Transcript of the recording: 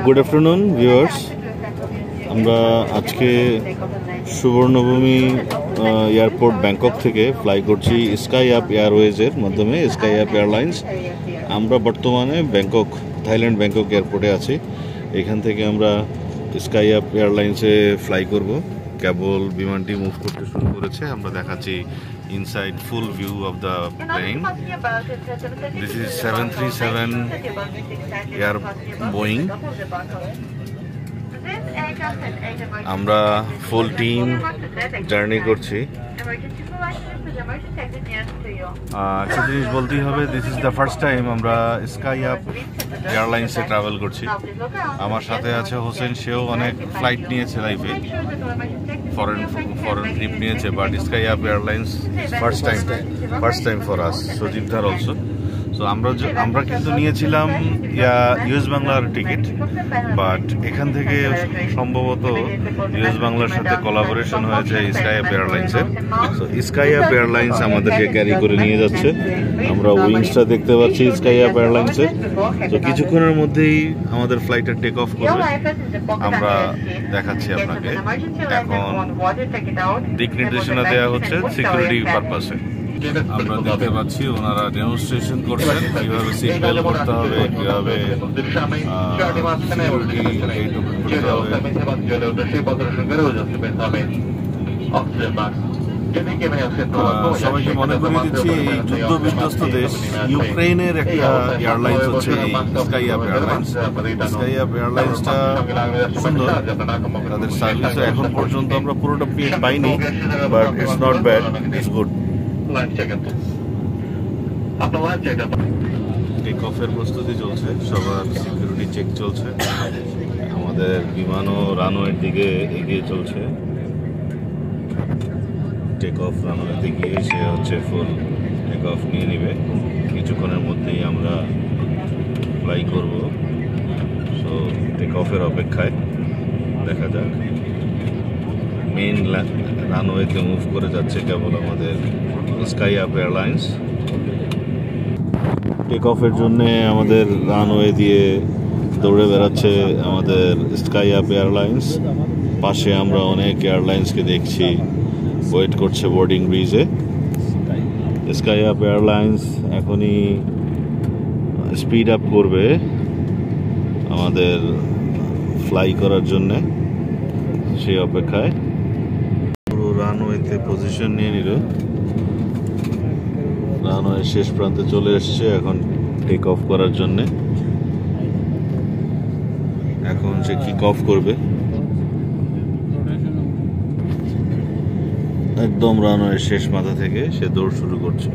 Good afternoon viewers, আমরা আজকে সুবর্ণভূমি airport Bangkok থেকে ফ্লাই করছি স্কাই আপ এয়ারওয়েজের মাধ্যমে, স্কাই আপ এয়ারলাইন্স। আমরা বর্তমানে ব্যাংকক, থাইল্যান্ড ব্যাংকক এয়ারপোর্টে আছি। এখান থেকে আমরা স্কাই আপ এয়ারলাইন্সে ফ্লাই করব। কেবল বিমানটি মুভ করতে শুরু করেছে, আমরা দেখাচ্ছি inside full view of the plane. This is 737 air Boeing. আমরা ফুল টিম জার্নি করছি। একটা জিনিস বলতেই হবে, this is the first time আমরা স্কাই আপ এয়ারলাইন্সে ট্রাভেল করছি। আমার সাথে আছে হোসেন, সেও অনেক ফ্লাইট নিয়েছে লাইফে, ফরেন ট্রিপ নিয়েছে, but Sky Up Airlines first time for us. Sajib Dhar also. So আমরা কিন্তু নিয়েছিলাম ইউএস বাংলার টিকিট, বাট এখান থেকে সম্ভবত ইউএস বাংলার সাথে কোলাবোরেশন হয়েছে স্কাই আপ এয়ারলাইন্সের। সো স্কাই আপ এয়ারলাইন্স আমাদেরকে ক্যারি করে নিয়ে যাচ্ছে। আমরা উইংসটা দেখতে পাচ্ছি স্কাই আপ এয়ারলাইন্সের। তো কিছুক্ষণের মধ্যেই আমাদের ফ্লাইটটা টেক অফ করবে, আমরা দেখাচ্ছি আপনাকে। এখন দিক নির্দেশনা দেওয়া হচ্ছে সিকিউরিটি পারপাসে। আমরা দেখতে পাচ্ছি ওনারা ডেমনস্ট্রেশন করছেন কিভাবে সিট বেল্ট করতে হবে, কিভাবে সবাইকে মনে করিয়ে দিচ্ছি, এই যুদ্ধ বিধ্বস্ত দেশ ইউক্রেনের একটা এয়ারলাইন্স হচ্ছে এই Sky Up Airlines. Sky Up এয়ারলাইন্সটা সুন্দর, তাদের সার্ভিস এখন পর্যন্ত আমরা পুরোটা পেড পাইনি, but it's not bad, it's good. Take অফের প্রস্তুতি চলছে, সবার সিকিউরিটি চেক চলছে। আমাদের বিমানও রানওয়ের দিকে এগিয়ে চলছে। টেক অফ রানওয়েতে গিয়ে সে হচ্ছে ফুল টেক অফ নিয়ে নেবে। কিছুক্ষণের মধ্যেই আমরা ফ্লাই করব। সো টেক অফের অপেক্ষায় দেখা যাক। মেইন রানওয়েতে মুভ করে যাচ্ছে কেবল আমাদের স্কাই আপ এয়ারলাইন্স। টেক অফের জন্যে আমাদের রানওয়ে দিয়ে দৌড়ে বেড়াচ্ছে আমাদের স্কাই আপ এয়ারলাইন্স। পাশে আমরা অনেক এয়ারলাইন্সকে দেখছি ওয়েট করছে বোর্ডিং ব্রিজে। স্কাই আপ এয়ারলাইন্স এখনই স্পিড আপ করবে আমাদের ফ্লাই করার জন্যে, সেই অপেক্ষায়। পুরো রানওয়েতে পজিশন নিয়ে নিল, রানওয়ে শেষ প্রান্তে চলে এসছে এখন টেক অফ করার জন্যে। এখন সে কিক অফ করবে। একদম রানওয়ে শেষ মাথা থেকে সে দৌড় শুরু করছে।